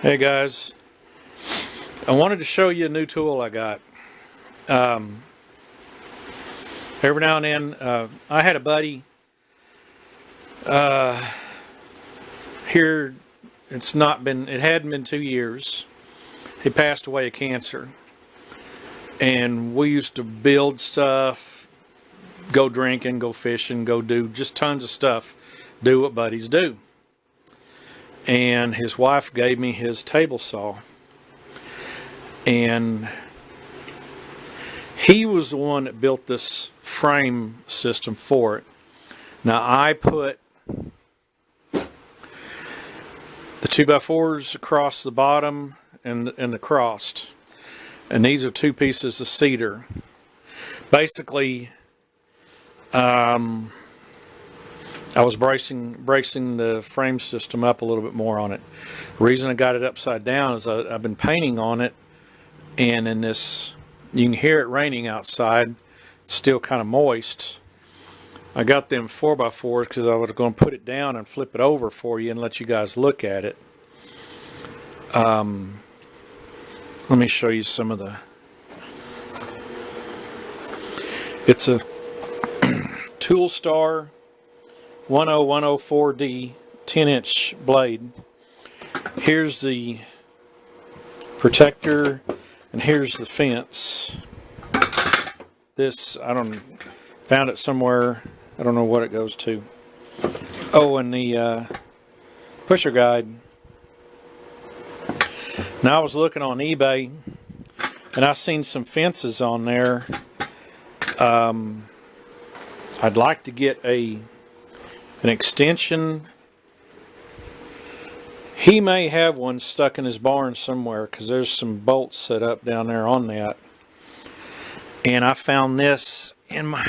Hey guys, I wanted to show you a new tool I got. Every now and then, I had a buddy here. It hadn't been 2 years. He passed away of cancer, and we used to build stuff, go drinking, go fishing, go do just tons of stuff, do what buddies do. And his wife gave me his table saw, and he was the one that built this frame system for it. Now I put the 2x4s across the bottom and the crossed, and these are 2 pieces of cedar. Basically, I was bracing the frame system up a little bit more on it. The reason I got it upside down is I've been painting on it, and in this, you can hear it raining outside. It's still kind of moist. I got them 4x4s because I was going to put it down and flip it over for you and let you guys look at it. Let me show you some of the... It's a ToolStar 10104D 10-inch blade. Here's the protector, and here's the fence. This, found it somewhere. I don't know what it goes to. Oh, and the pusher guide. Now I was looking on eBay, and I seen some fences on there. I'd like to get an extension. He may have one stuck in his barn somewhere because there's some bolts set up down there on that. And I found this in my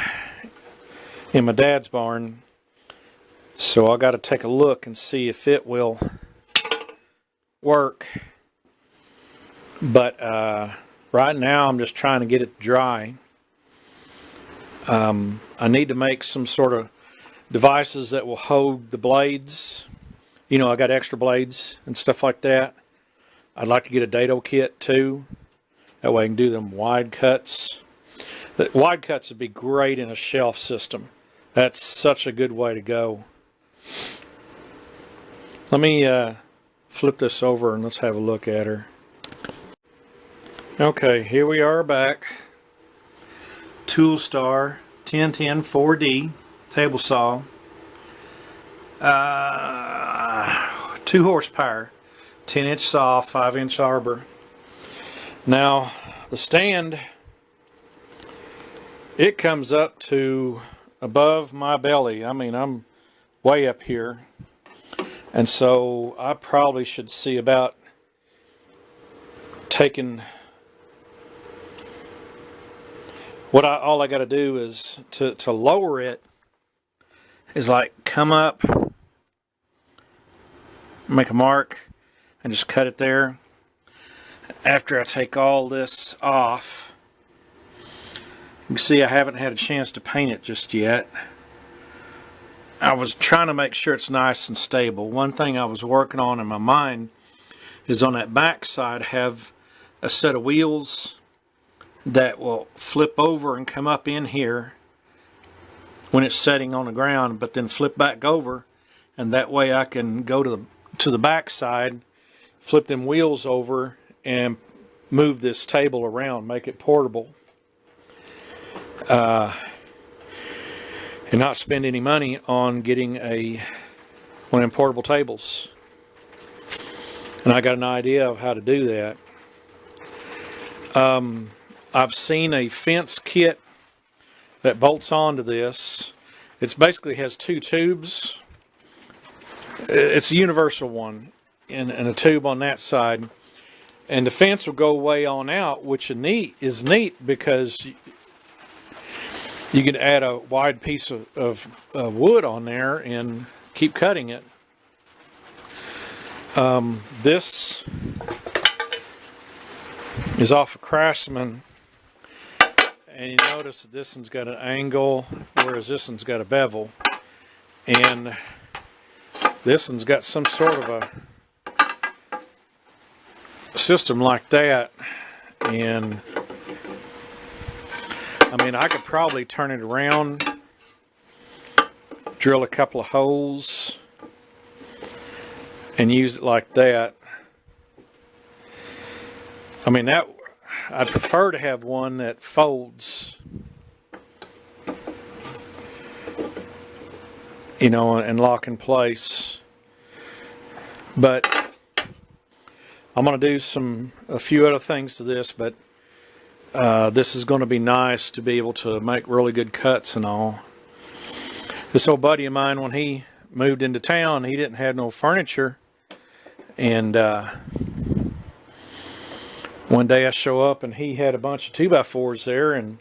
dad's barn, so I got to take a look and see if it will work. But right now I'm just trying to get it dry. I need to make some sort of devices that will hold the blades. You know, I got extra blades and stuff like that. I'd like to get a dado kit too. That way I can do them wide cuts. The wide cuts would be great in a shelf system. That's such a good way to go. Let me flip this over and let's have a look at her. Okay, here we are back. ToolStar 1010 4D table saw. 2 horsepower, 10-inch saw, 5-inch arbor. Now the stand, it comes up to above my belly. I mean, I'm way up here, and so I probably should see about taking all I got to do is to lower it is like come up, make a mark, and just cut it there. After I take all this off, you can see I haven't had a chance to paint it just yet. I was trying to make sure it's nice and stable. One thing I was working on in my mind is on that back side have a set of wheels that will flip over and come up in here when it's setting on the ground, but then flip back over, and that way I can go to the back side, flip them wheels over, and move this table around, make it portable, and not spend any money on getting one of them portable tables. And I got an idea of how to do that. I've seen a fence kit that bolts onto this. It basically has 2 tubes. It's a universal one, and a tube on that side. And the fence will go way on out, which is neat because you can add a wide piece of wood on there and keep cutting it. This is off of Craftsman, and you notice that this one's got an angle, whereas this one's got a bevel, and this one's got some sort of a system like that, and I mean, I could probably turn it around, drill a couple of holes, and use it like that. I mean, that I'd prefer to have one that folds, you know, and lock in place. But I'm going to do a few other things to this, but this is going to be nice to be able to make really good cuts and all. This old buddy of mine, when he moved into town, he didn't have no furniture, and one day I show up and he had a bunch of 2x4s there, and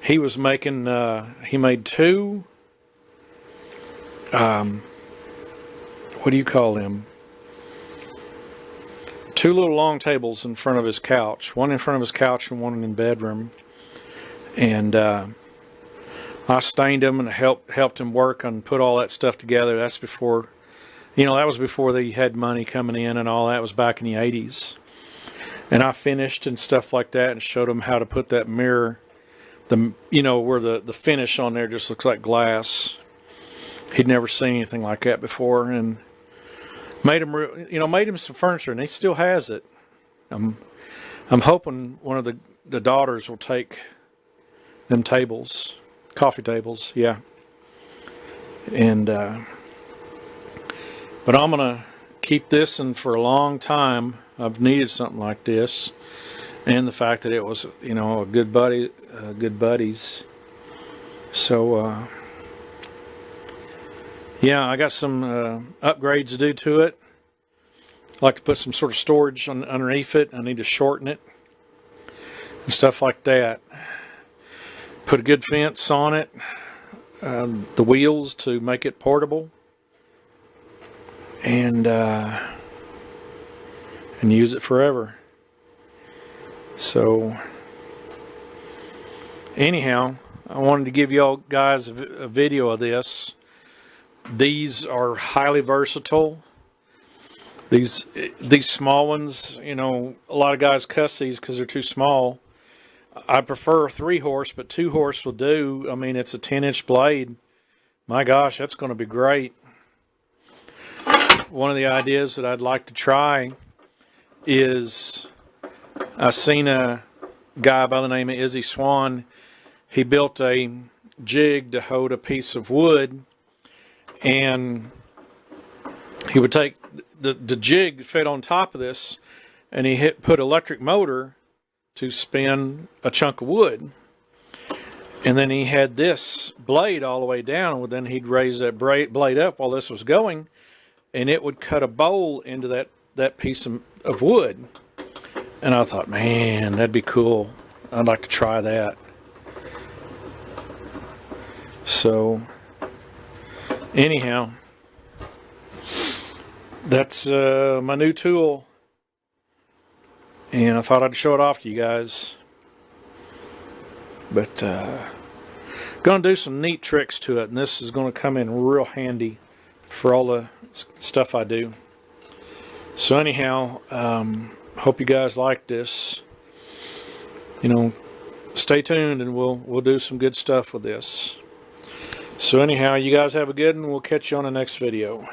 he was making, he made two, what do you call them? Two little long tables in front of his couch. One in front of his couch and one in the bedroom. And I stained them and helped him work and put all that stuff together. That's before, you know, that was before they had money coming in and all that. It was back in the 80s. And I finished and stuff like that and showed him how to put that mirror, you know, where the finish on there just looks like glass. He'd never seen anything like that before, and made him some furniture, and he still has it. I'm hoping one of the daughters will take them tables, coffee tables, yeah. And but I'm gonna keep this in for a long time. I've needed something like this, and the fact that it was, you know, a good buddies. So yeah, I got some upgrades to do to it. I'd like to put some sort of storage underneath it. I need to shorten it and stuff like that. Put a good fence on it. The wheels to make it portable. And use it forever. So anyhow, I wanted to give y'all guys a video of this. These are highly versatile. These small ones, you know, a lot of guys cuss these because they're too small. I prefer 3-horse, but 2-horse will do. I mean, it's a 10-inch blade. My gosh, that's going to be great. One of the ideas that I'd like to try is, I seen a guy by the name of Izzy Swan. He built a jig to hold a piece of wood, and he would take the jig fit on top of this, and he put electric motor to spin a chunk of wood, and then he had this blade all the way down, and then he'd raise that blade up while this was going, and it would cut a bowl into that piece of wood. And I thought, man, that'd be cool. I'd like to try that. So anyhow, that's my new tool, and I thought I'd show it off to you guys. But gonna do some neat tricks to it, and this is gonna come in real handy for all the stuff I do. So anyhow, hope you guys like this. You know, stay tuned, and we'll do some good stuff with this. So anyhow, you guys have a good one. We'll catch you on the next video.